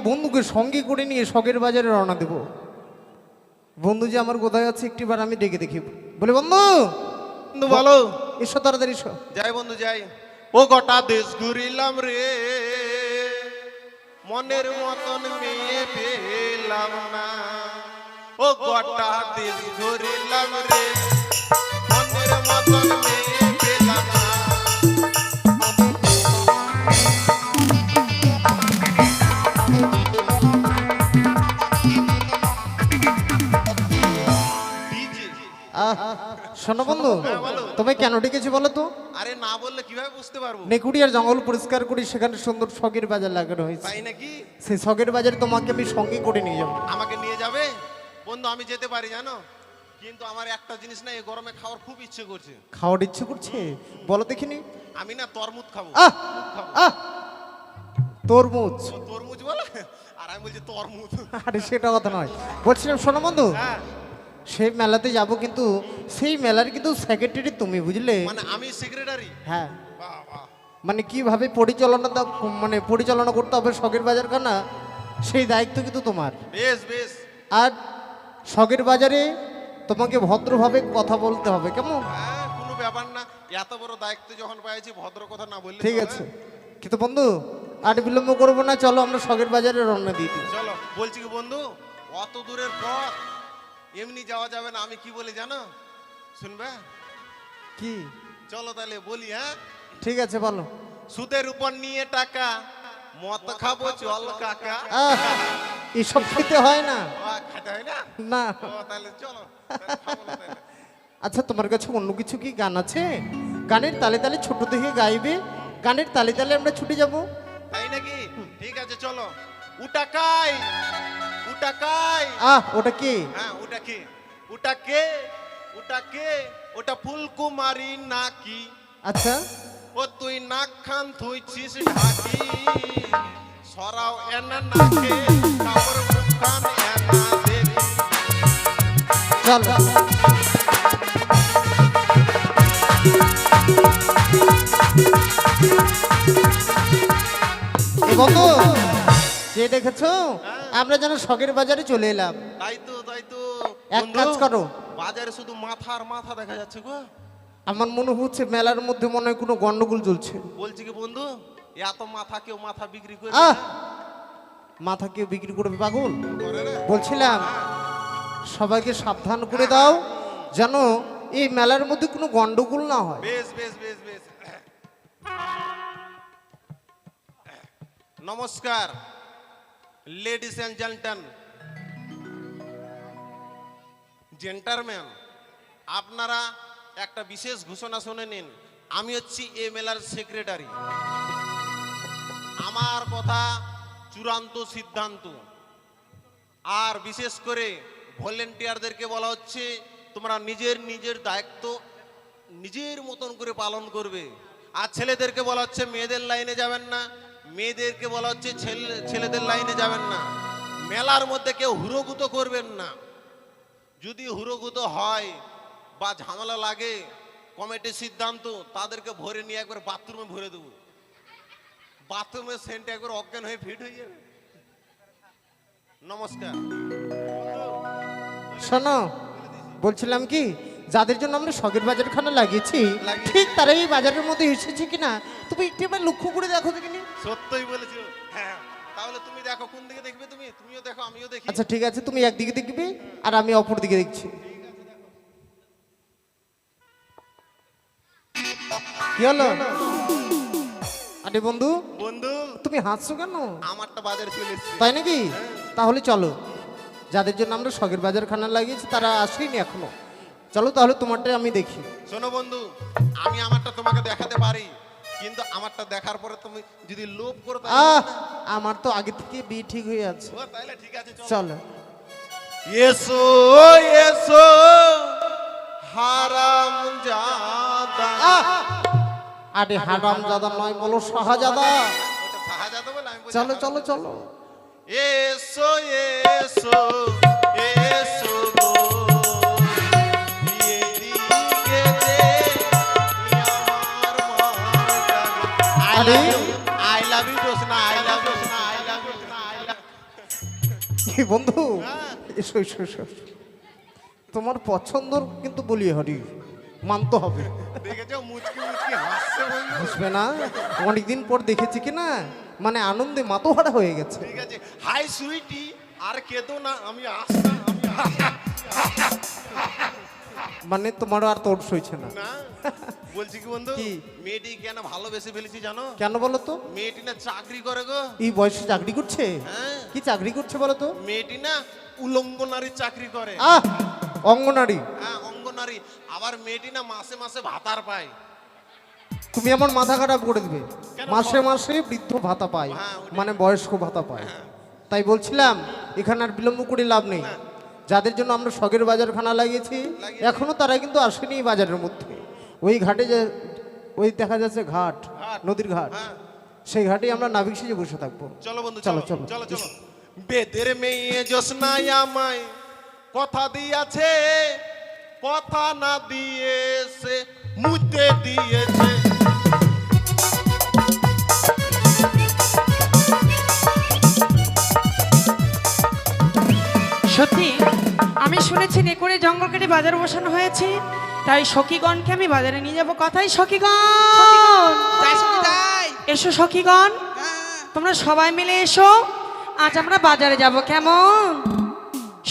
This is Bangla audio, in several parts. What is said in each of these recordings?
বন্ধুকে সঙ্গে করে নিয়ে শখের বাজারে রওনা দেব। বন্ধু যে আমার কোথায় আছে একটিবার আমি ডেকে দেখি। বলে বন্ধু, বন্ধু বলো। এসো তাড়াতাড়ি এসো। যাই বন্ধু যাই। ও গোটা দেশ ঘুরিলাম রে, মনের মতন মেয়ে পেলাম না। ও গোটা দেশ ঘুরিলাম রে, মনের মতন মেয়ে পেলাম না। শোনো বন্ধু, তোমায় কেন ডেকেছি বলো তো? আরে না বললে কিভাবে বুঝতে পারবো? নেকুড়িয়ার জঙ্গল পরিষ্কার করি, সেখানে সুন্দর শখের বাজার লাগানো হয়েছে। তাই নাকি? সেই শখের বাজারে তোমাকে আমি সঙ্গে করে নিয়ে যাবো। আমাকে নিয়ে যাবে বন্ধু? আমি যেতে পারি জানো, কিন্তু আমার একটা জিনিস না, এই গরমে খাওয়ার খুব ইচ্ছে করছে। খাওয়ার ইচ্ছে করছে? বলো দেখিনি। আমি না তরমুজ খাবো। তরমুজ? তরমুজ বলে, আর আমি বলছি তরমুজ। আরে সেটা কথা নয়, বলছিলাম শোনো বন্ধু, হ্যাঁ সেই মেলাতে যাব, কিন্তু সেই মেলার কিন্তু সেক্রেটারি তুমি, বুঝলে? মানে আমি সেক্রেটারি? হ্যাঁ, বাহ বাহ। মানে কিভাবে পরিচালনা করতে হবে শখের বাজারখানা, সেই দায়িত্ব কিন্তু তোমার। বেশ বেশ। আর শখের বাজারে তোমাকে ভদ্রভাবে কথা বলতে হবে, কেমন? হ্যাঁ কোনো ব্যাপার না, এত বড় দায়িত্ব যখন পেয়েছি ভদ্র কথা না বললে ঠিক চলে? আছে, কিন্তু বন্ধু আর বিলম্ব করবো না, চলো আমরা শখের বাজারে রওনা দিয়ে দিই। চলো। বলছি কি বন্ধু, অত দূরের পথ এমনি যাওয়া যাবে না। আমি কি বলি জানো, শুনবে? কি? চলো তাহলে বলি। হ্যাঁ ঠিক আছে বলো। সুদের উপর নিয়ে টাকা, মদ খাবো চল কাকা। এসব খেতে হয় না। খাতে হয় না? না। তাহলে চলো, তাহলে খাবো না তাহলে। আচ্ছা, তোমার কাছে অন্য কিছু কি গান আছে? গানের তালে তালে ছোট থেকে গাইবে, গানের তালে তালে আমরা ছুটে যাব। তাই নাকি? ঠিক আছে চলো। উটাকাই উটাকাই। ওটা কি? হ্যাঁ ওটা কি? ওটা কে? ওটা কে? ওটা ফুলকুমারী নাকি? আচ্ছা, ও তুই নাক খান থুইছিস ঢাকি, সরাও এনা নাকে, কাপড় মুখ খান এনা দেখি। চল। বন্ধু, যে দেখেছো আমরা যেন শখের বাজারে চলে এলাম। তাই তো তাই তো। এক কাজ করো, বাজারে শুধু মাথার মাথা দেখা যাচ্ছে গো। আমার মনে হচ্ছে মেলার মধ্যে মনে হয় কোনো গন্ডগোল চলছে। বলছি কি বন্ধু, এত মাথা কেউ মাথা বিক্রি করে? মাথা কেউ বিক্রি করবে পাগল? করে না? বলছিলাম সবাইকে সাবধান করে দাও, যেন এই মেলার মধ্যে কোনো গন্ডগোল না হয়। বেশ বেশ বেশ বেশ। নমস্কার লেডিস এন্ড জেন্টারম্যান, আপনারা একটা বিশেষ ঘোষণা শুনে নিন। আমি হচ্ছি এই মেলার সেক্রেটারি। আমার কথা চূড়ান্ত সিদ্ধান্ত। আর বিশেষ করে ভলেন্টিয়ারদেরকে বলা হচ্ছে তোমরা নিজের নিজের দায়িত্ব নিজের মতন করে পালন করবে। আর ছেলেদেরকে বলা হচ্ছে মেয়েদের লাইনে যাবেন না, মেয়েদেরকে বলা হচ্ছে ছেলেদের লাইনে যাবেন না। মেলার মধ্যে কেউ হুড়োগুতো করবেন না। যদি হুড়োগুতো হয় বা ঝামেলা লাগে, কমিটির সিদ্ধান্ত তাদেরকে ভরে নিয়ে একবার বাথরুমে ভরে দেবো। বাথরুমের সেন্ট একবার অজ্ঞান হয়ে ফিট হয়ে যাবে। নমস্কার। শোনো, বলছিলাম কি, যাদের জন্য আমরা শখের বাজারখানা লাগিয়েছি, ঠিক তারা এই বাজারের মধ্যে এসেছে কিনা তুমি একটু এবার লক্ষ্য করে দেখো দেখিনি। সত্যই বলেছো। হ্যাঁ তাহলে তুমি দেখো, কোন দিকে দেখবে? তুমিও দেখো আমিও দেখি। আচ্ছা ঠিক আছে, তুমি একদিকে দেখবে আর আমি অপর দিকে দেখছি। কি হলো? আরে বন্ধু, বন্ধু তুমি হাসছো কেন? আমারটা বাজারে চলে এসেছে। তাই নাকি? তাহলে চলো, যাদের জন্য আমরা শখের বাজারখানা লাগিয়েছি তারা আসেনি এখনো, চলো তাহলে তোমারটাই আমি দেখি। শোনো বন্ধু, আমি আমারটা তোমাকে দেখাতে পারি, কিন্তু আমারটা দেখার পরে তুমি যদি লোভ করো আমার তো আগে থেকে বিয়ে ঠিক হয়ে আছে। তাহলে ঠিক আছে চলো। এসো এসো হারাম জাদা। আরে হারাম জাদা নয়, বলো শাহজাদা। ওটা শাহজাদা বলে আমি বলি চলো চলো চলো। এসো এসো এসো গো, এদিকে যে আমার মন। আরে I love you Josna, I love you Josna, I love you Josna, I love. কি বন্ধু, হ্যাঁ। এসো এসো এসো। তোমার পছন্দ কিন্তু বলি হরি, মানতে হবে। দেখেছো মুচকি মুচকি হাসছে বন্ধু। বুঝবে না, অনেকদিন পর দেখেছি কি না, মানে আনন্দে মাতোহারা হয়ে গেছে। ঠিক আছে, হাই সুইটি, আর কেঁদো না, আমি আসতাম, আমি আসতাম। মানে তোমারও আর তোর সইছে না। না, বলছি কি বন্ধু, কি? মেয়েটি কেন ভালোবেসে ফেলেছি জানো? কেন বলো তো? মেয়েটি না চাকরি করে গো। এই বয়সে চাকরি করছে? হ্যাঁ। কি চাকরি করছে বলো তো? মেয়েটি না উলঙ্গ নারীর চাকরি করে। আহ, অঙ্গনারী। হ্যাঁ, অঙ্গ নারী। আবার মেয়েটি না মাসে মাসে ভাতার পায়। তুমি আমার মাথা খারাপ করে দিবে। কেন? মাসে মাসে বৃদ্ধ ভাতা পায়, হ্যাঁ, ওটাই। মানে বয়স্ক ভাতা পায়। তাই বলছিলাম এখানে আর বিলম্ব করে লাভ নেই। যাদের জন্য আমরা শখের বাজারখানা লাগিয়েছি, এখনো তারা কিন্তু আসেনি এই বাজারের মধ্যে। ওই ঘাটে যে ওই দেখা যাচ্ছে ঘাট, ঘাট। নদীর ঘাট, হ্যাঁ। সেই ঘাটে আমরা নাবিক সেজে বসে থাকবো। চলো বন্ধু, চলো, চলো চলো। চলো চলো। বেদের মেয়ে জোসনাই আমায় কথা দিয়েছে, কথা না দিয়েছে মুতে দিয়েছে। সত্যি আমি শুনেছি নেকুড়ে জঙ্গল কেটে বাজার বসানো হয়েছে, তাই সখীগণকে আমি বাজারে নিয়ে যাব। কথাই সখীগণ, যাই সখী যাই। এসো সখীগণ, হ্যাঁ, তোমরা সবাই মিলে এসো, আজ আমরা বাজারে যাব। কেমন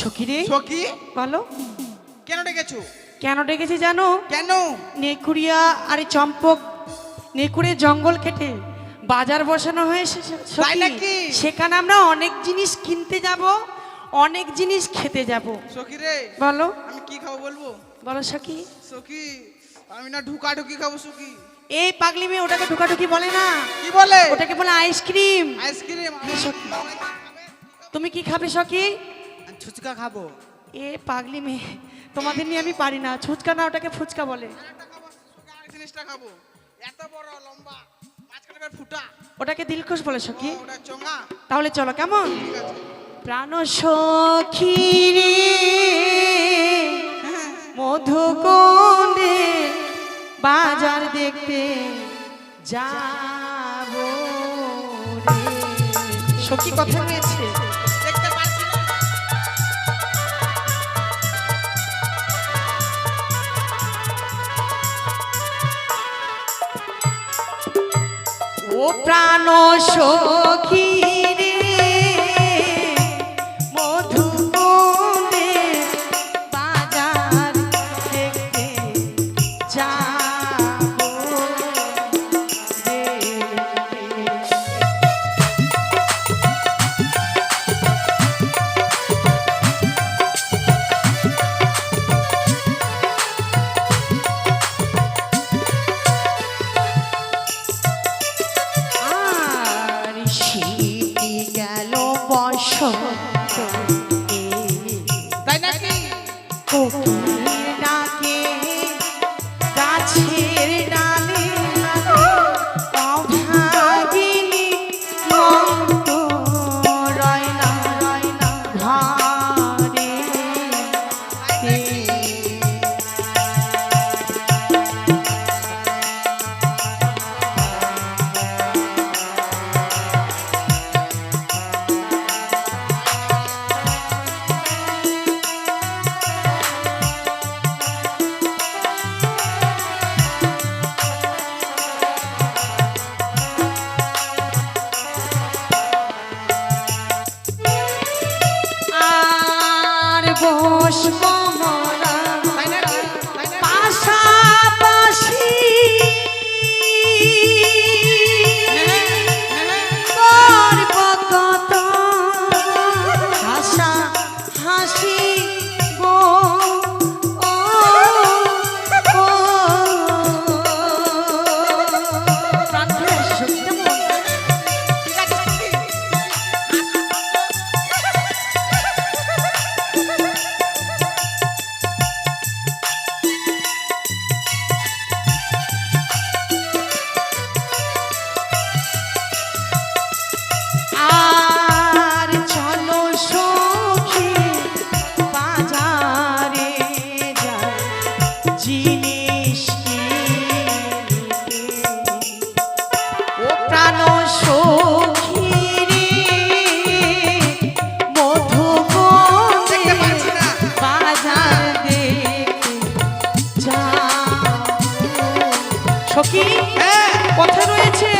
সখী রে, সখী বলো কেন ডেকেছো? কেন ডেকেছি জানো? কেন? নেকুড়িয়া আর এই চম্পক নেকুড়ে জঙ্গল কেটে বাজার বসানো হয়েছে সখী। তাই নাকি? সেখানে আমরা অনেক জিনিস কিনতে যাব, অনেক জিনিস খেতে যাব। সখী রে, বলো আমি কি খাবো বলবো? বলো সখী। সখী, আমি না ঢুকা ঢুকি খাবো সখী। এই পাগলি মেয়ে ওটাকে ঢুকাঢুকি বলে না, কি বলে? ওটাকে বলে আইসক্রিম। আইসক্রিম। সখী। তুমি কি খাবে সখী? ফুচকা খাবো। এ পাগলি মেয়ে, তোমাদের নিয়ে আমি পারি না। ছুচকা না, ওটাকে ফুচকা বলে। আরেক জিনিসটা খাবো, এত বড় লম্বা মাঝখানে ফুটা, ওটাকে দিলখুশ বলে সখী। ওটা চোঙা। তাহলে চলো, কেমন? ঠিক আছে। প্রাণ সখী রে মধুকুণ্ডে বাজার দেখতে যাব রে। সখী কথা রয়েছে। দেখতে পাচ্ছি না। ও প্রাণ সখী রে মধুকুণ্ডে বাজার দেখতে যাব রে। আর সখী হ্যাঁ কোথায় রয়েছে?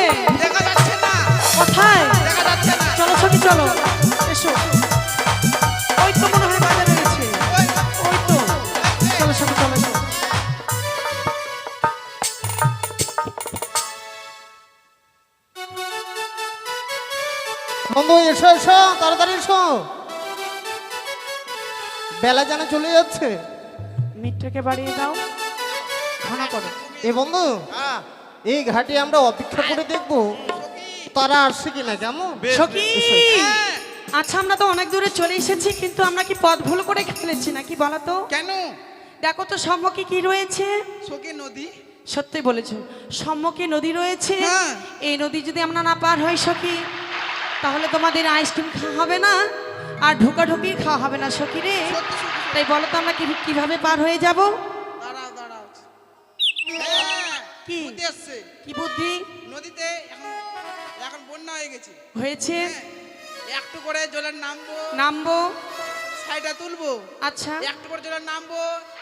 দেখা যাচ্ছে না, কোথায়? দেখা যাচ্ছে না। চলো সখী চলো, এসো। ওই তো মনে হয় বাজারে রয়েছে, ওই, ওই তো। চলো সখী চলো, এসো। বন্ধু এসো এসো, তাড়াতাড়ি এসো, বেলা যেন চলে যাচ্ছে। মিটটাকে বাড়িয়ে দাও, ঘন করো। এ বন্ধু, হ্যাঁ এই ঘাটে আমরা অপেক্ষা করে দেখবো তারা আসছে কিনা, কেমন? বেশ, সখী হ্যাঁ। আচ্ছা, আমরা তো অনেক দূরে চলে এসেছি, কিন্তু আমরা কি পথ ভুল করে ফেলেছি নাকি বলো তো? কেন? দেখো তো সম্মুখে কি রয়েছে। সখী নদী। সত্যি বলেছো, সম্মুখে নদী রয়েছে। হ্যাঁ। এই নদী যদি আমরা না পার হই সখী, তাহলে তোমাদের আইসক্রিম খাওয়া হবে না, আর ঢুকাঢুকি খাওয়া হবে না সখী রে। সত্যি সত্যি। তাই বলো তো আমরা কিভাবে পার হয়ে যাব? দাঁড়াও দাঁড়াও। হ্যাঁ কি? বুদ্ধি আসছে। কি বুদ্ধি নদীতে এখন এখন বন্যা হয়ে গেছে। হয়েছে? হ্যাঁ, একটু করে জলের নামবো, নামবো। সাইডে তুলবো, আচ্ছা, একটু করে জলের নামবো,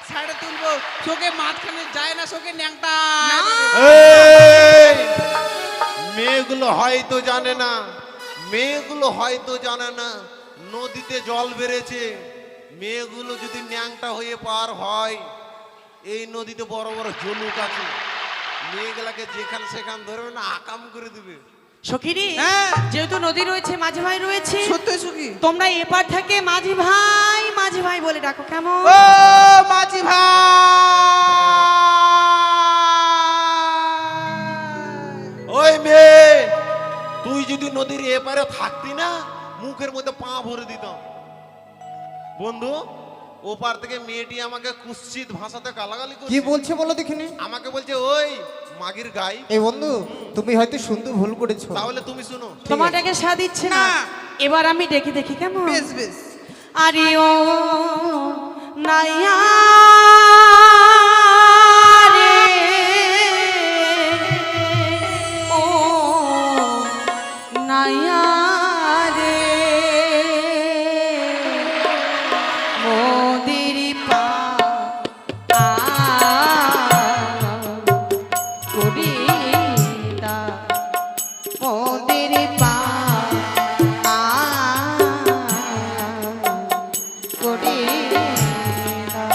সাইডে তুলবো, চোখে মাঝখানে যায় না, চোখে ন্যাংটা। না। এই, মেয়েগুলো হয়তো জানে না, মেয়েগুলো হয়তো জানে না নদীতে জল বেড়েছে। মেয়েগুলো যদি ন্যাংটা হয়ে পার হয়, এই নদীতে বড় বড় জলুক আছে, মেয়েগুলাকে যেখান সেখান ধরবে না, আকাম করে দিবে। সখী রে, হ্যাঁ। যেহেতু নদী রয়েছে, মাঝি ভাই রয়েছে, সত্যি সখী। তোমরা এপার থেকে মাঝি ভাই বলে ডাকো, কেমন? ও মাঝি ভাই, ওই মেয়ে, তুই যদি নদীর এপারে থাকতি না, মুখের মধ্যে পা ভরে দিতাম। বন্ধু, ওপার থেকে মেয়েটি আমাকে কুৎসিত ভাষাতে গালাগালি কি করছে। বলছে বলো দেখিনি। আমাকে বলছে ওই মাগির গাই। এই বন্ধু, তুমি হয়তো শুনতে ভুল করেছো। তাহলে তুমি শুনো। তোমার ডেকে স্বাদ দিচ্ছে না, না। এবার আমি ডেকে দেখি কেমন। বেশ বেশ। আরে ও নাইয়া রে, ও নাইয়া রে, মোদের পা করি দা, মোদের পা করি দা।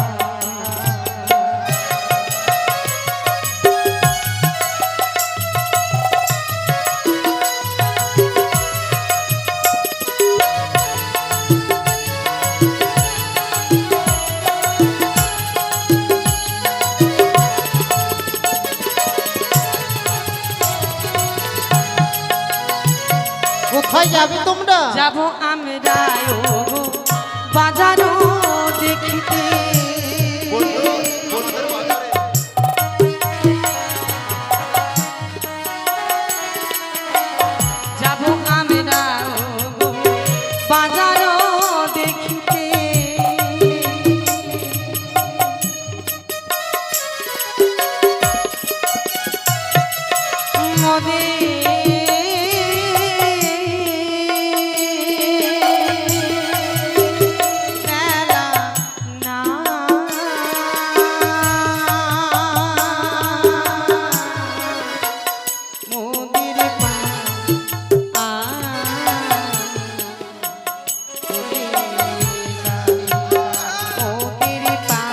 কোথায় যাবে তোমরা? যাব আমরা ও বাজারও দেখিতে, বন্ধু, বন্ধুর বাজারে। যাব আমরা ও বাজারও দেখিতে, বেলা না মোদের পা মোদের পা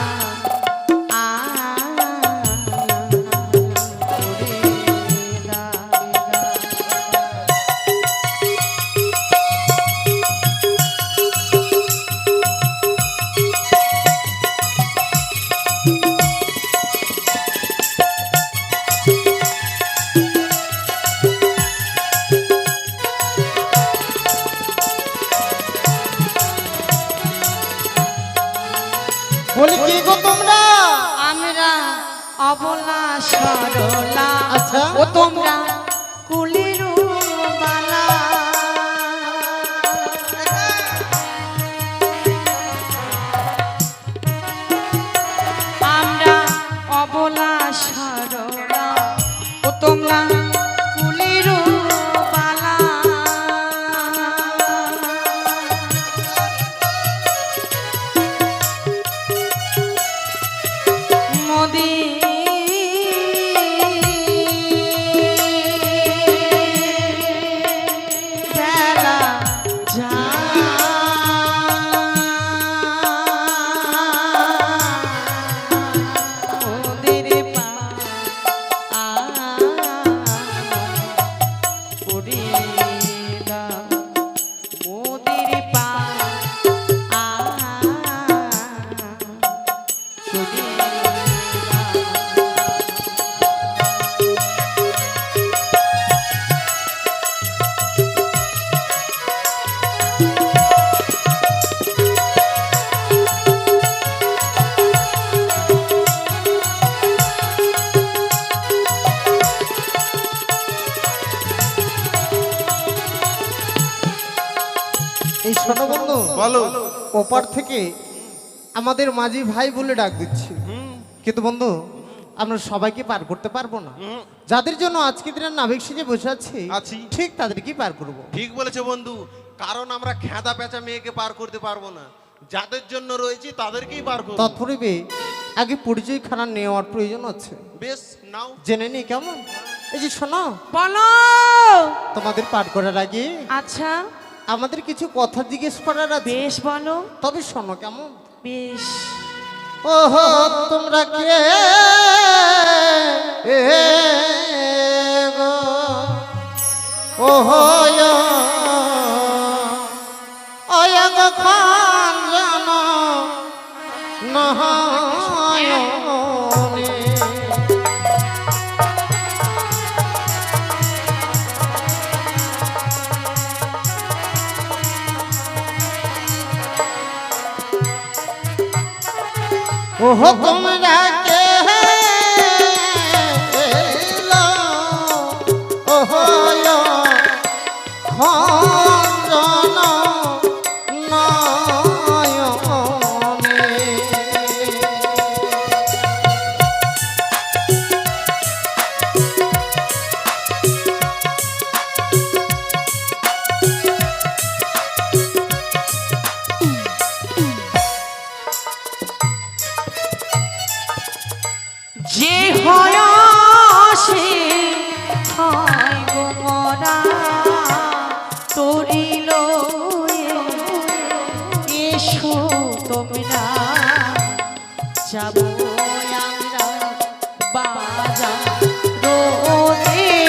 বলি কি গো তোমরা? আমরা অবলা সরলা, আচ্ছা। ও তোমরা কুলের বালা, আমরা অবলা সরলা, ও তোমরা কুলের বালা, মোদের এই শোনো বন্ধু, বলো। ওপার থেকে আমাদের মাঝি ভাই বলে ডাক দিচ্ছি, কিন্তু বন্ধু আমরা সবাইকে পার করতে পারবো না। যাদের জন্য আজকে দিনে নাবিক সেজে বসে আছি আছি। ঠিক তাদেরকেই পার করব। ঠিক বলেছে বন্ধু, কারণ আমরা খেদা পেঁচা মেয়েকে পার করতে পারবো না। যাদের জন্য রয়েছে তাদেরকেই পার করবো। তৎপূর্বে আগে পরিচয় খানা নেওয়ার প্রয়োজন আছে, বেশ নাও। জেনে নি কেমন? এই যে শোনো, বলো। তোমাদের পার করার আগে আচ্ছা আমাদের কিছু কথা জিজ্ঞেস করার আছে, বেশ বলো। তবে শোনো কেমন? বেশ। ওহো তোমরা কে গো? ওহো অয়গ খান জানো নয়নে। ওহো তোমরা কে এলো? ওহো খঞ্জন নয়নে। যে হয় সে হয় গো মরা তরিল এসো তোমরা যাব আমরা বাজা দেখিতে।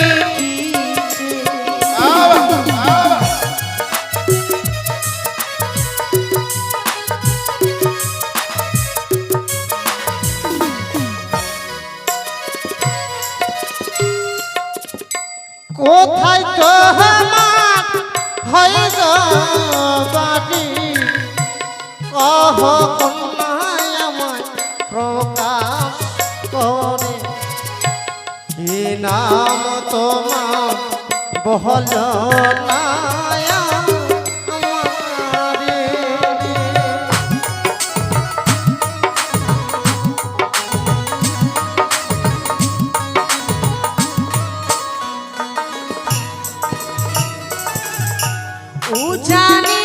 কোথায় তোমার হয় গো বাড়ি? কহ কন্যায় আমায় প্রকাশ করে, কি নাম তোমার বহল না আমারে। উজানি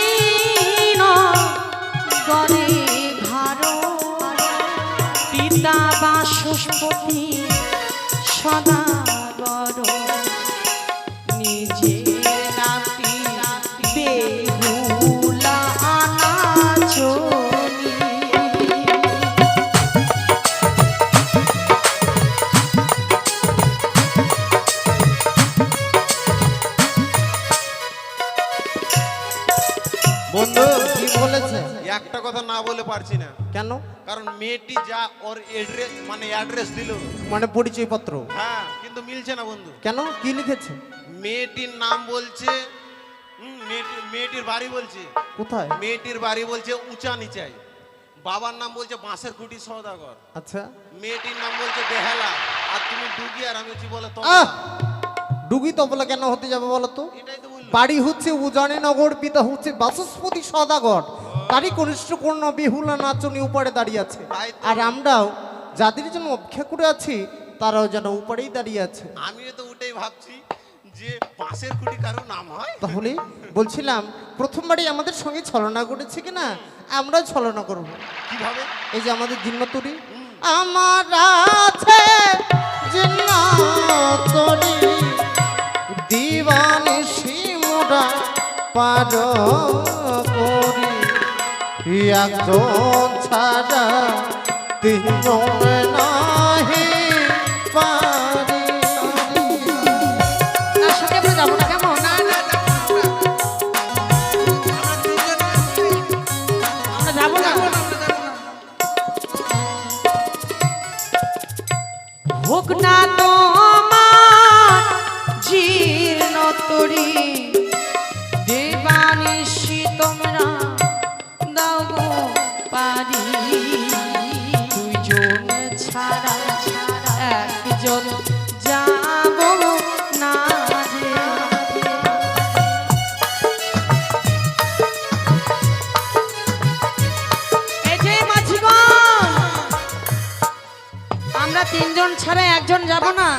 গরে ঘর পিতা বাসস্পতি সদাগর নিজে নাতি বেহুলা আনাচনি। বন্ধু কি বলেছে? একটা কথা না বলে পারছি না, কেন? কারণ মেয়েটি যা ওর এড্রেস মানে অ্যাড্রেস দিল, মানে পরিচয় পত্র। হ্যাঁ কিন্তু মিলছে না বন্ধু। কেন? কি লিখেছে? মেয়েটির নাম বলছে মেয়েটির বাড়ি বলছে, কোথায়? মেয়েটির বাড়ি বলছে উঁচা নিচাই, বাবার নাম বলছে বাঁশের কুটি সওদাগর, আচ্ছা, মেয়েটির নাম বলছে বেহালা, আর তুমি ডুগি আর আমি হচ্ছি বলে তো। ডুগি তবলা কেন হতে যাবে বলো তো? এটাই তো বললো। বাড়ি হচ্ছে উজানিনগর, পিতা হচ্ছে বাচস্পতি সদাগর, তারই কনিষ্ঠ কন্যা বেহুলা নাচনি উপরে দাঁড়িয়ে আছে। তাই তো। আর আমরাও যাদের জন্য অপেক্ষা করে আছি তারাও যেন উপরেই দাঁড়িয়ে আছে। আমিও তো ওটাই ভাবছি যে বাঁশের কুটি কারো নাম হয়। তাহলে বলছিলাম প্রথমবারই আমাদের সঙ্গে ছলনা করেছে কিনা, আমরাও ছলনা করব। কিভাবে? এই যে আমাদের জিন্নতরি, আমার আছে জিন্নতরি দিবানি সিমুরা পার করি, একজন ছাড়া তিনজন নাহি পারি। তার সঙ্গে আমরা যাবো না কেমন? না না যাবো না আমরা দুজন আছি। আমরা যাবো না। যাবো না, আমরা যাবো না। হোক না তোমার জীর্ণ তরি দেবানিশি তোমরা দাও গো পারি, দুইজন ছাড়া একজন যাব না।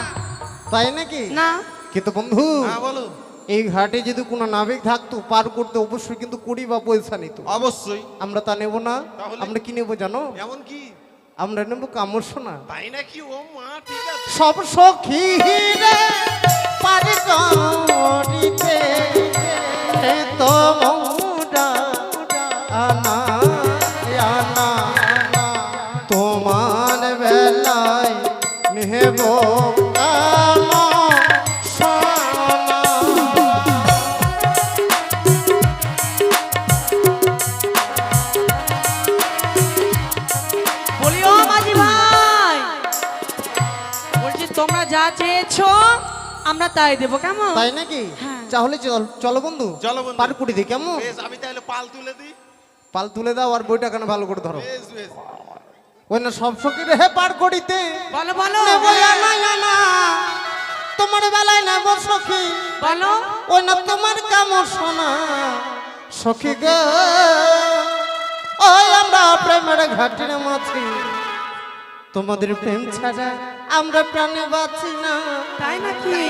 তাই নাকি? না কিন্তু বন্ধু, হ্যাঁ বলো। এই ঘাটে যদি কোনো নাবিক থাকতো পার করতে অবশ্যই কিন্তু কুড়ি বা পয়সা নিত। অবশ্যই। আমরা তা নেব না। তাহলে? আমরা কি নেবো জানো? এমন কি? আমরা নেবো কামড় তাই নাকি? ও মা, ঠিক আছে। সব সখী রে পার করিতে তোমরা আনা আনা তোমার বেলায় নেব বলিও মাঝি ভাই, বলছি তোমরা যা চেয়েছো আমরা তাই দেবো, কেমন? তাই নাকি? হ্যাঁ। তাহলে চলো বন্ধু, চলো বন্ধু। পার কুড়ি দিই, কেমন? বেশ, আমি তাহলে পাল তুলে দিই। পাল তুলে দাও আর বইটা কেন ভালো করে ধরো। বেশ বেশ। ওই না সব সখী রে পার করিতে বলো বলো নেব আনা আনা তোমার বেলায় নেব সখী, বলো। ওই না তোমার কামড় সোনা সখী গো, ওই আমরা প্রেমের ঘাটির মাছি, তোমাদের প্রেম ছাড়া আমরা প্রাণে বাঁচি না। তাই নাকি?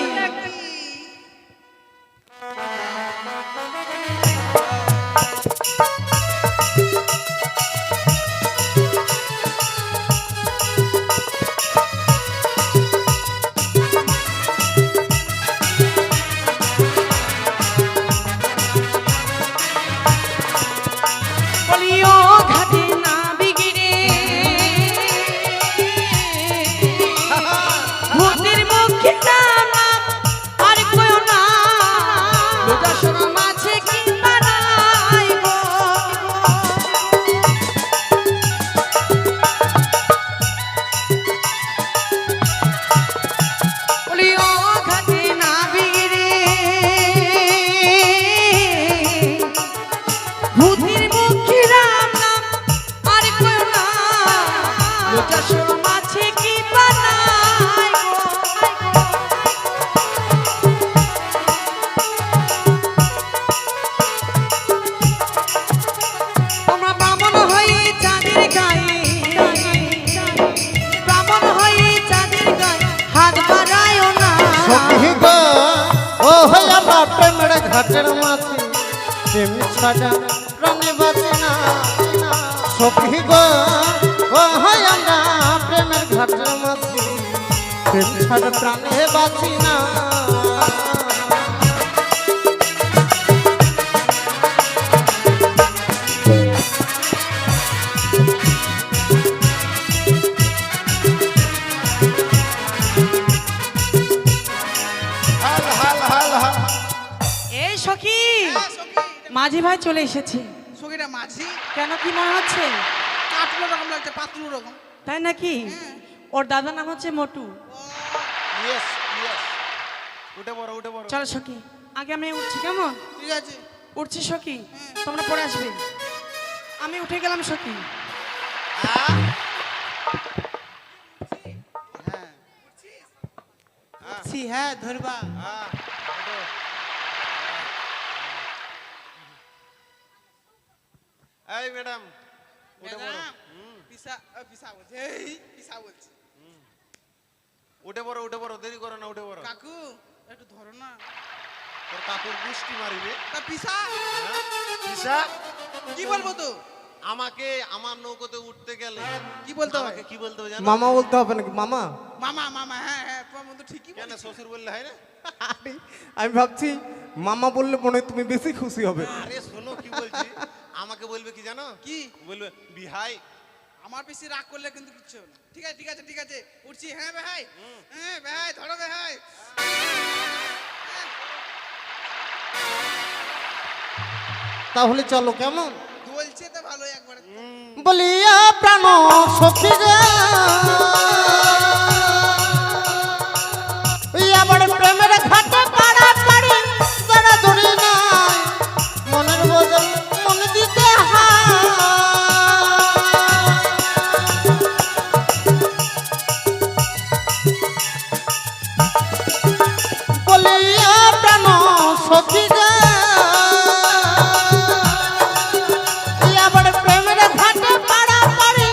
বলিও ঘাটে না বিগিরে ভূতের মুখে নাম আর কই না, লোটাশোনা মাঝে কি বানাইব। বলিও ঘাটে না বিগিরে ভূতির মুখে রাম নাম আর কই না, লোটাশোনা মাঝে কি বানাইব। তোমরা ব্রাহ্মণ হয়ে চাঁদের গায়ে, ব্রাহ্মণ হয়ে চাঁদের গায়ে হাত বাড়ায়ও না। সখী গো, ও হই আমরা প্রেমের ঘাটের মাছি, প্রেম ছাড়া প্রাণে বাঁচি না। সখী গো, ও হই আমরা প্রেমের ঘাটের মাছি, প্রেম ছাড়া প্রাণে বাঁচি না। হাল হাল হাল হাল। এই সখী, হ্যাঁ, সখী, মাঝি ভাই চলে এসেছে। সখীটা মাঝি কেন, কি মনে হচ্ছে? কাটলো রকম লাগছে, পাতলু রকম। তাই নাকি? ওর দাদার নাম হচ্ছে মোটু। Yes yes. উঠে পড়ো উঠে পড়ো। চলো সখী, আগে আমি উঠছি, কেমন? ঠিক আছে। উঠছি সখী, তোমরা পরে আসবে। আমি উঠে গেলাম সখী। হ্যাঁ? উঠছি, হ্যাঁ ধরবা। হ্যাঁ, ওঠো। এই ম্যাডাম, উঠে পড়ো। ম্যাডাম, পিসা বলছে, এই পিসা বলছে। উঠে পড়ো উঠে পড়ো, দেরি করো না, উঠে পড়ো। কাকু একটু ধরো না। তোর কাকুর গুষ্টি মারিবে। তা পিসা হ্যাঁ? দিশা, কি বলবো তো? আমাকে আমার নৌকোতে উঠতে গেলে কি বলতে হবে? আমাকে কি বলতে হবে জানো? মামা বলতে হবে নাকি? মামা? মামা মামা, হ্যাঁ হ্যাঁ, তোমার বন্ধু ঠিকই কেন বলেছে। শ্বশুর বললে হয় না? আরে, আমি ভাবছি মামা বললে মনে হয় তুমি বেশি খুশি হবে। আরে শোনো কি বলছি, আমাকে বলবে কি জানো? কি? বলবে বিহাই। আমার বেশি রাগ করলে কিন্তু কিচ্ছু হবে না। ঠিক আছে ঠিক আছে ঠিক আছে, উঠছি। হ্যাঁ ভাই, হ্যাঁ ভাই, ধরো ভাই। তাহলে চলো, কেমন? বলছে তো ভালো একবারে। বলিয়া প্রাণ সখী রে, আমার প্রেমের ঘাটে পাড়া পাড়ি তারা ধরি নাই, মনের বদল মন দিতে বলিয়া প্রাণ সখী রে, আমার প্রেমের ঘাটে পাড়া পাড়ি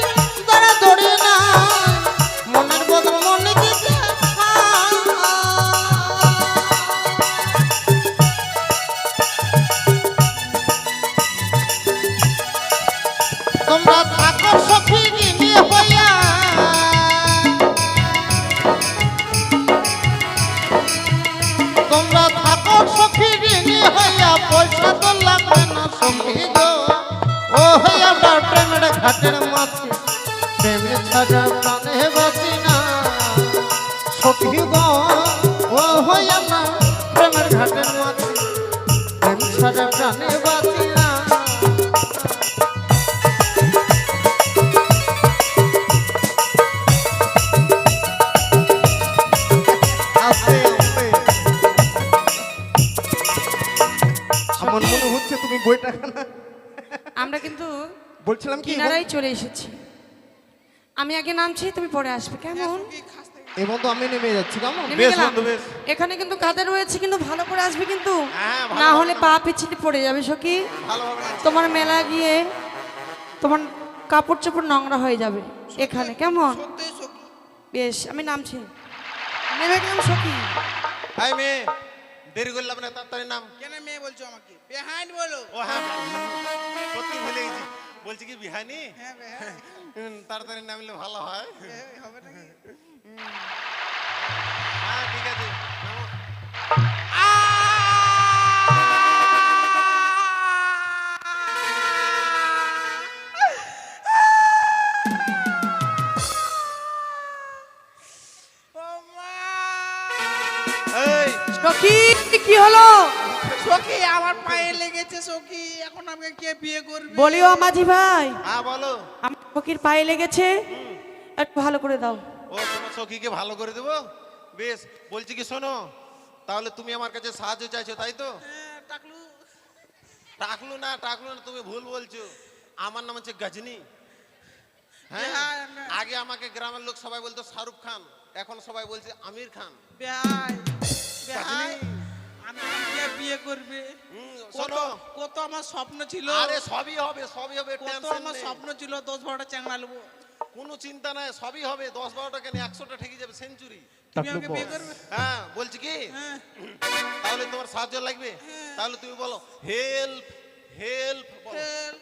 তারা ধরি নাই, মাছি প্রেম ছাড়া প্রাণে বাঁচি না সখী গো ও হই আমরা প্রেমের ঘাটের মাছি প্রেম ছাড়া প্রাণে বাঁচি না আস্তে আস্তে আমার মনে হচ্ছে তুমি বইটা খানা আমরা কিন্তু বলছিলাম কি কিনারায় চলে এসেছি। আমি আগে নামছি, তুমি পরে আসবে, কেমন? কি খাস থেকে এবং তো আমি নেমে যাচ্ছি কেমন নেমে বেশ গেলাম। বন্ধু, বেশ। এখানে কিন্তু কাদা রয়েছে, কিন্তু ভালো করে আসবে কিন্তু, হ্যাঁ, ভালো না হবে হলে না। পা পিছলে পড়ে যাবে সখী। ভালোভাবে তোমার মেলা গিয়ে তোমার কাপড় চোপড় নোংরা হয়ে যাবে এখানে, কেমন? সত্যি সখী বেশ, আমি নামছি, নেমে গেলাম সখী। হাই মেয়ে, দেরি করলাম না, তাড়াতাড়ি নাম। কেন মেয়ে বলছো আমাকে বেহাইন বলো ও হ্যাঁ, সত্যি ভুলে গেছি। বলছি কি বিহানি, হ্যাঁ বেহাই তাড়াতাড়ি নামলে ভালো হয়। হবে নাকি হ্যাঁ ঠিক আছে, নামো। ও মা এই সখী কি হলো? সখী আমার পায়ে লেগেছে সখী, এখন আমাকে কে বিয়ে করবে? বলিও মাঝি ভাই, হ্যাঁ বলো। আমার সখীর পায়ে লেগেছে, একটু ভালো করে দাও। ও তোমার সখীকে ভালো করে দেবো, বেশ। বলছি কি শোনো, তাহলে তুমি আমার কাছে সাহায্য চাইছো তাই তো? হ্যাঁ, টাকলু টাকলু না, টাকলু না, তুমি ভুল বলছো। আমার নাম হচ্ছে গজনী। হ্যাঁ, হ্যাঁ, না। আগে আমাকে গ্রামের লোক সবাই বলতো শাহরুখ খান, এখন সবাই বলছে আমির খান। বেহাই বেহাই গাজনী। আমাকে কে বিয়ে করবে? কত শোনো, কত আমার স্বপ্ন ছিল, আরে সবই হবে, সবই হবে, কত টেনশন আমার নেই। স্বপ্ন ছিল 10-12টা চ্যাংড়া নেবো, কোনো চিন্তা নাই, সবই হবে। 10-12টা কেন, 100টা ঠেকে যাবে, সেঞ্চুরি। তুমি আমাকে বিয়ে করবে? হ্যাঁ, বলছি কি, হ্যাঁ তাহলে তোমার সাহায্য লাগবে, তাহলে তুমি বলো হেল্প হেল্প। help,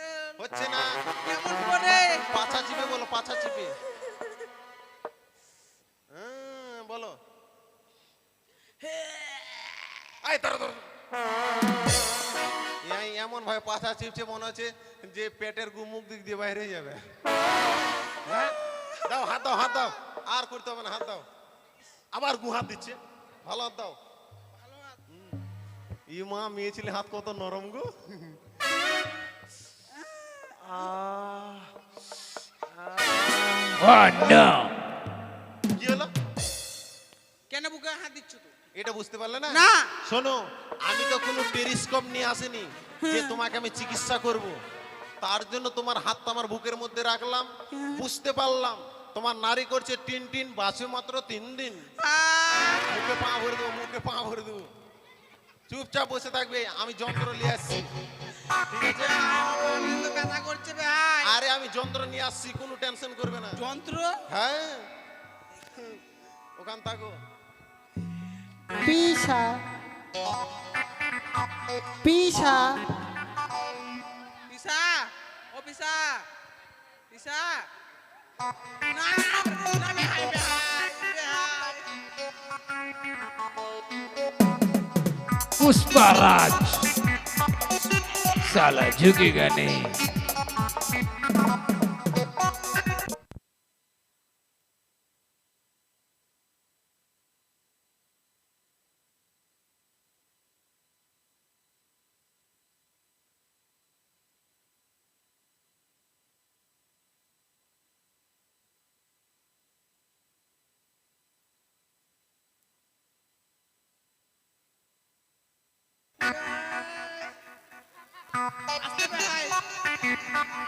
help। হচ্ছে না, কেমন করে? পাছা চিপে বলো, পাছা চিপে। হ্যাঁ, বলো। আয় ধরো, ধরো। এমন ভাবে পাছা চিপছে মনে হচ্ছে যে পেটের গু মুখ দিক দিয়ে বাইরে যাবে। হ্যাঁ, দাও, হাত দাও, হাত দাও, আর করতে হবে না, হাত দাও। আবার গু হাত দিচ্ছে, ভালো হাত দাও। ই মা, মেয়ে ছেলে হাত কত নরম গো। কি হলো? কেন বুকে হাত দিচ্ছ তো? এটা বুঝতে পারলে না? না। শোনো, আমি তো কোনো টেলিস্কোপ নিয়ে আসিনি যে তোমাকে আমি চিকিৎসা করব। তার জন্য তোমার হাতটা আমার বুকের মধ্যে রাখলাম, বুঝতে পারলাম তোমার নারী করছে টিন টিন, বাসে মাত্র 3 দিন। মুখে পা ভরে দেবো, মুখে পা ভরে দেবো। চুপচাপ বসে থাকবে, আমি যন্ত্র নিয়ে আসছি, ঠিক আছে? কিন্তু ব্যথা করছে ভাই। আরে আমি যন্ত্র নিয়ে আসছি, কোনো টেনশন করবে না। যন্ত্র? হ্যাঁ, ওখান থাকো। পিসা পিসা পিসা, ও পিসা, পিসা। না, না বেহাই, বেহাই, বেহাই। पुष्पाराज साला झुकेगा नहीं। আস্তে বেহাই।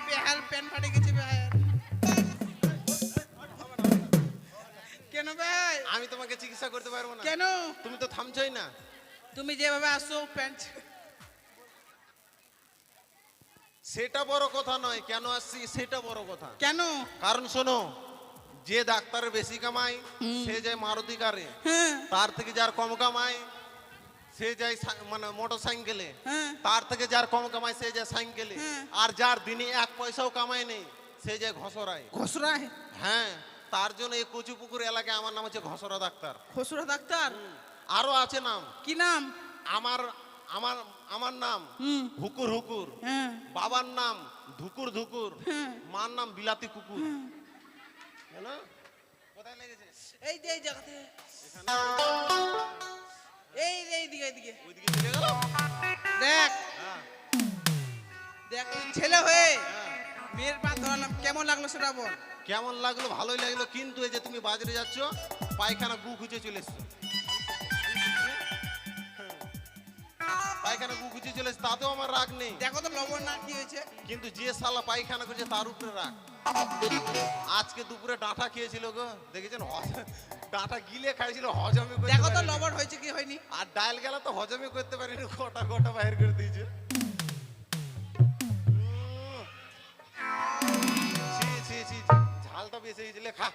বেহার প্যান্ট ফাটে গেছে বেহাই। কেন ভাই? আমি তোমাকে চিকিৎসা করতে পারবো না। কেন? তুমি তো থামছই না। তুমি যেভাবে আসছো প্যান্ট সেটা বড় কথা নয়, কেন আসছি সেটা বড় কথা। কেন? কারণ শোনো, যে ডাক্তারের বেশি কামায় সে যায় মারুতি কারে, হ্যাঁ তার থেকে যার কম কামায় সে যায় মানে মোটর সাইকেলে, হ্যাঁ তার থেকে যার কম কামায় সে যায় সাইকেলে, হ্যাঁ। আর যার দিনে 1 পয়সাও কামায় নেই সে যায় ঘসরায়। ঘসরায়? হ্যাঁ, তার জন্য এই কচুপুকুর এলাকায় আমার নাম হচ্ছে ঘসরা ডাক্তার। খসুরা ডাক্তার? আরো আছে নাম। কি নাম? আমার আমার আমার নাম হুকুর হুকুর, হ্যাঁ বাবার নাম ধুকুর ধুকুর, হ্যাঁ। মার নাম বিলাতি কুকুর। হ্যালো? কোথায় লেগেছে? এই যে এই জায়গাতে এইদিকে এইদিকে ওইদিকে চলে গেল। দেখ হ্যাঁ, দেখ তুই ছেলে হয়ে মেয়ের পা ধরালাম, কেমন লাগলো সেটা বল। কেমন লাগলো? ভালোই লাগলো, কিন্তু এই যে তুমি বাজারে যাচ্ছ পায়খানা গু খুঁজে চলে এসছো, পায়খানা গু খুঁজে চলে এসছো, তাতেও আমার রাগ নেই, দেখো তো লবণ না কি হয়েছে। কিন্তু যে শালা পায়খানা করছে তার উপরে রাগ। আজকে দুপুরে ডাঁটা খেয়েছিল গো, দেখেছেন? ডাঁটা গিলে খাইছিল, হজমে করতে দেখো তো পারেনি। লবণ হয়েছে কি হয়নি। আর ডাল গেলা তো হজমে করতে পারিনি, গোটা গোটা বাইর করে দিয়েছে। ছি ছি ছি, ঝালটা বেশি হয়েছিল, খা।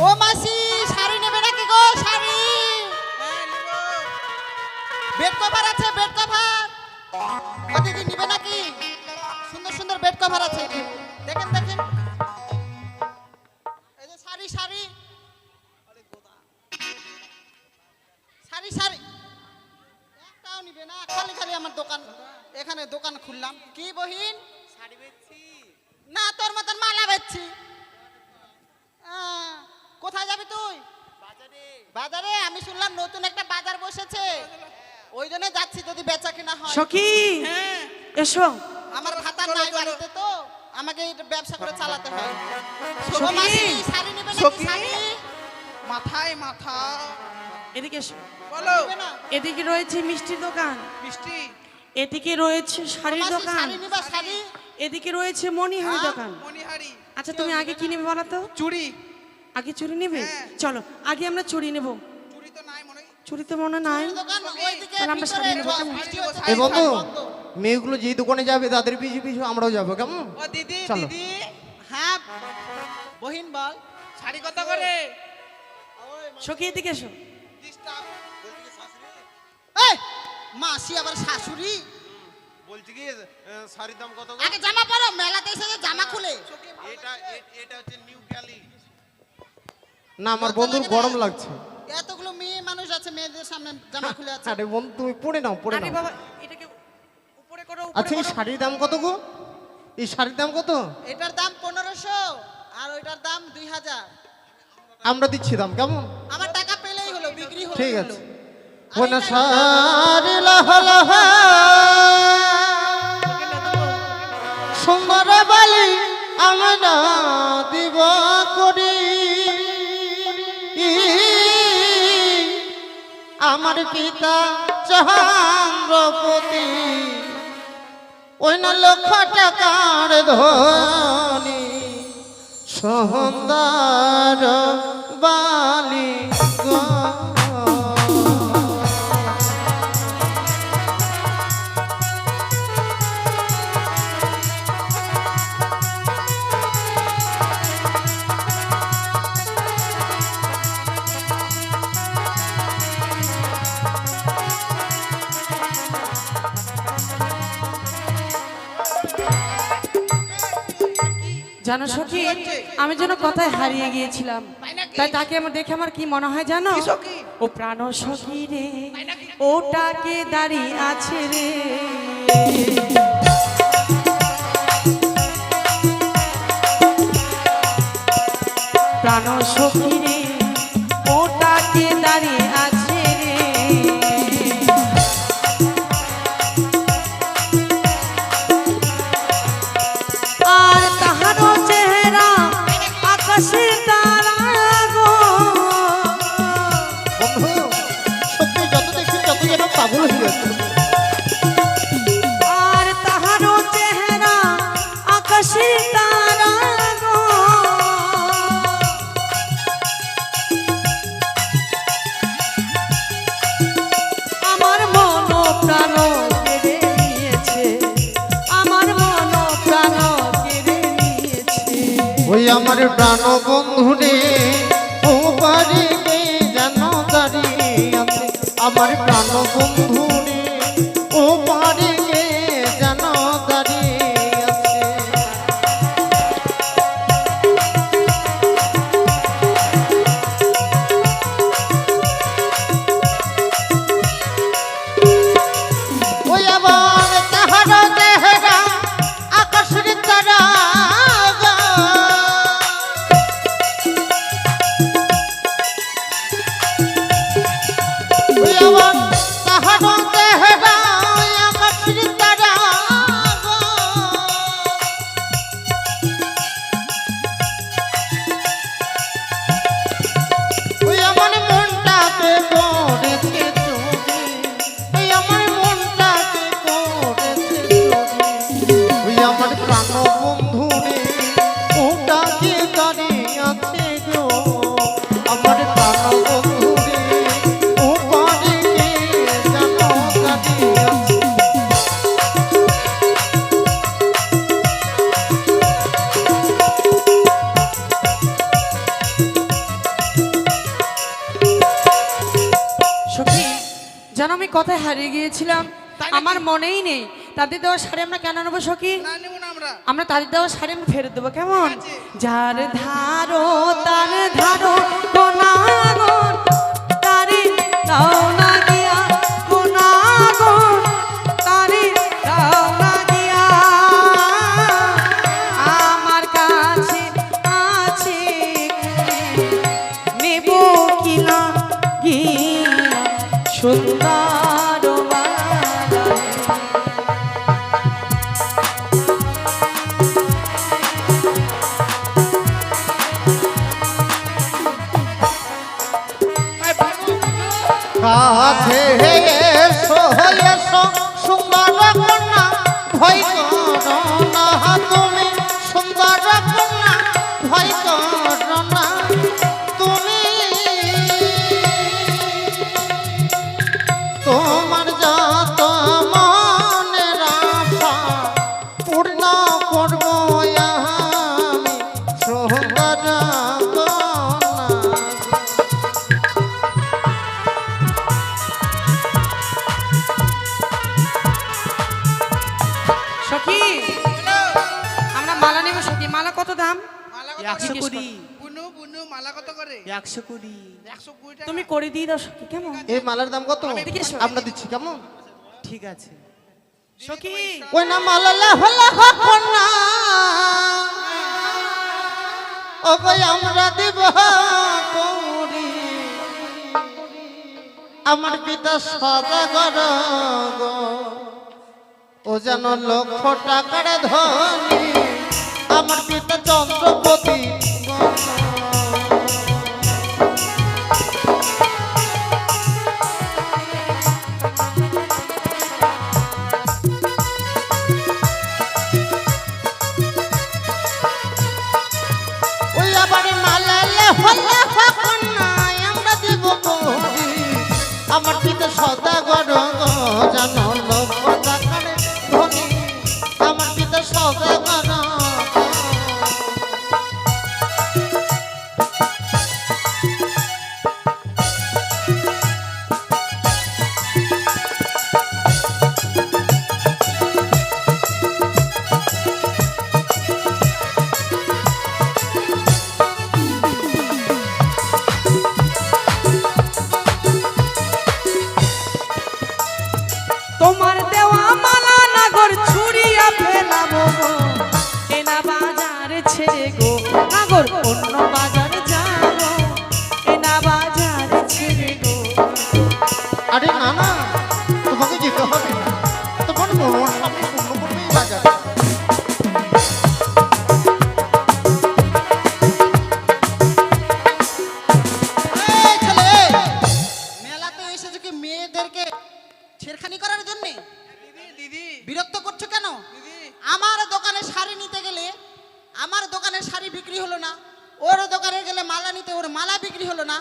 ও মাসি শাড়ি নেবে নাকি গো? শাড়ি, হ্যাঁ নেবো। বেড কভার আছে, বেড কভার। ও দিদি নিবে নাকি? সুন্দর সুন্দর বেড কভার আছে, দেখেন দেখেন। এই যে শাড়ি শাড়ি শাড়ি শাড়ি, একটাও নিবে না? খালি খালি আমার দোকান, এখানে দোকান খুললাম। কি বহিন? শাড়ি বেচছি। না, তোর মতন মালা বেচছি। কোথায় যাবি তুই? বাজারে। বাজারে? আমি শুনলাম নতুন একটা বাজার বসেছে, ওই জন্য যাচ্ছি, যদি বেচা কিনা হয়। সখী হ্যাঁ এসো। আমার ভাতা চলো, নাই চলো। বাড়িতে, তো আমাকে এই ব্যবসা করে চালাতে হয়। সখী, ও মাসি, শাড়ি নেবে নাকি? সখী। শাড়ি মাথায় মাথা। এদিকে এসো। বলো। নেবে না? এদিকে রয়েছে মিষ্টির দোকান, মিষ্টি। এদিকে রয়েছে ও শাড়ির মাসি, দোকান, শাড়ি নিবা? শাড়ি এদিকে রয়েছে মণিহারি হ্যাঁ? দোকান। মণিহারি। আচ্ছা তুমি আগে কি নেবে বলো তো? চুড়ি। আগে চুড়ি নেবে? হ্যাঁ। চলো আগে আমরা চুড়ি নেব। চুড়ি তো নাই মনে হয়। চুড়ি তো মনে নাই। শাড়ির দোকান ওইদিকে তাহলে আমরা ভিতরে, শাড়ি নেবো, কেমন? বৃষ্টি হচ্ছে। এই বন্ধু, বন্ধ। মেয়েগুলো যেই দোকানে যাবে তাদের পিছু পিছু আমরাও যাবো, কেমন? ও দিদি চলো। দিদি হ্যাঁ বহিন বল। শাড়ি কত করে? সখী এদিকে এসো। ডিস্টার্ব। এই মাসি আবার শাশুড়ি? বলছি কি শাড়ির দাম কত গো? আগে জামা পরো, মেলাতে এসে যে জামা খুলে। এটা হচ্ছে নিউ ক্যালি। না, আমার বন্ধুর গরম লাগছে। এতগুলো মেয়ে মানুষ আছে, মেয়েদের সামনে জামা খুলে আছে। আরে বন্ধু, তুমি পড়ে নাও, পড়ে আরে নাও। বাবা এটাকে উপরে করো, আচ্ছা, উপরে এই করো। শাড়ির দাম কত গো? এই শাড়ির দাম কত? এটার দাম 1500 আর ওইটার দাম 2000। আমরা দিচ্ছি দাম, কেমন? আমার টাকা পেলেই হলো, বিক্রি হলো। ঠিক আছে। ওনা শাড়ি লাহা সুন্দর বালি আমরা দিব করি, আমার পিতা চন্দ্রপতি ওই না লক্ষ টাকার ধনী, সুন্দর বালি গো। জানো সখী, হচ্ছে? আমি যেন কথায় হারিয়ে গিয়েছিলাম, তাই নাকি? তাই তাকে আমার দেখে আমার কি মনে হয় জানো? কি সখী? ও প্রাণ সখী রে, তাই নাকি? ওটাকে দাঁড়িয়ে আছে রে। প্রাণ সখী রে, ওটাকে দাঁড়িয়ে আছে রে। আর তাহারও চেহারা আকাশের তারা গো। বন্ধু, সত্যি যত দেখছি তত যেন পাগল হয়ে যাচ্ছে। আর তাহারও চেহারা আকাশের তারা গো। আমার মন প্রাণ কেড়ে নিয়েছে, আমার মন প্রাণ কেড়ে নিয়েছে। ওই আমার প্রাণ বন্ধু রে, ও বাড়ি যেন দাঁড়িয়ে আছে, আমার প্রাণ বন্ধু রে, ও বাড়ি যেন দাঁড়িয়ে আছে। কোথায় হারিয়ে গিয়েছিলাম তাই নাকি? আমার মনেই নেই। তাদের দেওয়া শাড়ি আমরা কেন নেবো সখী? না নেবো না আমরা। আমরা তাদের দেওয়া শাড়ি আমরা ফেরত দেবো, কেমন? ঠিক আছে। যার ধারো তার ধারো কোনাগর তারি দাও না গিয়া, কোনাগর তারি দাও না গিয়া। আমার কাছে আছে নেব কিনা গিয়া সুন্দর বাগানে। কাছে এসো এসো সুন্দর কন্যা, ভয় করো না তুমি সুন্দর কন্যা, ভয় করো না তুমি। তোমার যত মনের আশা পূর্ণ করবো আমি সুন্দর কন্যা। সখী আমরা মালা নেব সখী। মালা কত দাম? মালা কত 100 করে? কুড়ি। বুনু বুনু মালা কত করে? 120। 120 টাকা। তুমি করে দিয়ে দাও সখী, কেমন? এই মালার দাম কত? এদিকে এসো। আমরা দিচ্ছি, কেমন? ঠিক আছে সখী। ওই না মালালা হলা কন্যা, ও কই আমরা দিব কৌরি। আমার পিতা সদাগর গো, ও যেন লক্ষ টাকার ধনী। আমার পিতা চন্দ্রপতি গো। ওই আবার মালালে হলা কন্যা, আমরা দিব কৌরি। আমার পিতা সদাগর গো, যেন লক্ষ টাকার ধনী। আমার পিতা সদাগর গো। তোমার দেওয়া মালা নাগর ছুড়িয়া ফেলাবো গো, এনা বাজার ছেড়ে গো নাগর অন্য বাজার যাবো, এনা বাজার ছেড়ে গো। আরে না না, তোমাকে যেতে হবে না। তোমার মনোর সামনে পূর্ণ করবেই বাজার। এই ছেলে, মেলাতে এসেছো কি মেয়েদেরকে ছেড়খানি করার জন্য? দিদি দিদি বিরক্ত করছো কেন? দিদি আমার দোকানে শাড়ি নিতে গেলে আমার দোকানের শাড়ি বিক্রি হলো না, ওর দোকানে গেলে মালা নিতে ওর মালা বিক্রি হলো না।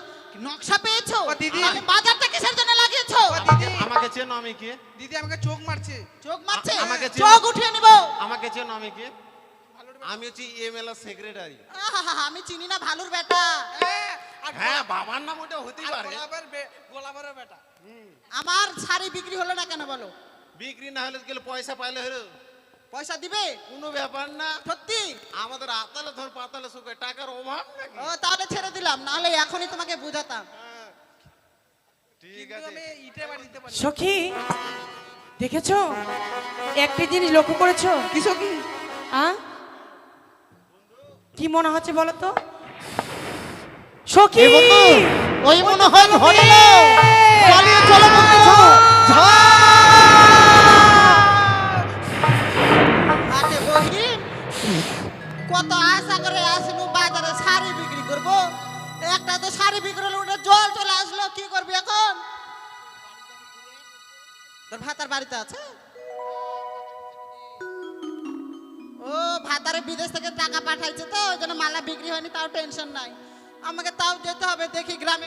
নকশা পেয়েছো? ও দিদি। তাহলে বাজারটা কিসের জন্য লাগিয়েছো? দিদি আমাকে চেনো আমি কে? দিদি আমাকে চোখ মারছে। চোখ মারছে? আমাকে চেনো? চোখ উঠিয়ে নিব। আমাকে চেনো আমি কে? আমি হচ্ছি এমএলএ সেক্রেটারি। আহা, আমি চিনি না ভালুর বেটা। হ্যাঁ, আর হ্যাঁ, বাবার নাম ওটা হতেই আর পারে। গোলাপের বেটা। আমার শাড়ি বিক্রি হলো না কেন বলো? বিক্রি না হলে গেলে পয়সা পাইলে হলো পয়সা দিবে? কোনো ব্যাপার না। সত্যি? আমাদের আতালে ধর পাতালে শুকে টাকার অভাব নাকি? ও তাহলে ছেড়ে দিলাম, নাহলে এখনই তোমাকে বুঝাতাম। ঠিক কিন্তু আছে। আমি ইটে বাড়ি দিতে পারি। সখী দেখেছো, একটি জিনিস লক্ষ্য করেছো? কি সখী? কি মনে হচ্ছে বলো তো সখী? এ বন্ধু, ওই মনে হয় ধরলো। পালিয়ে চলো বন্ধু। আরে বহিন, কত আশা করে আসলু বাজারে শাড়ি বিক্রি করব, একটা তো শাড়ি বিক্রি হলো, ওটা জল চলে আসলো, কি করবি এখন? তোর ভাতার বাড়িতে আছে? ও ভাতারে বিদেশ থেকে টাকা পাঠাইছে তো, ওই জন্য মালা বিক্রি হয়নি, তাও টেনশন নাই। আমাকে তাও যেতে হবে, দেখি গ্রামে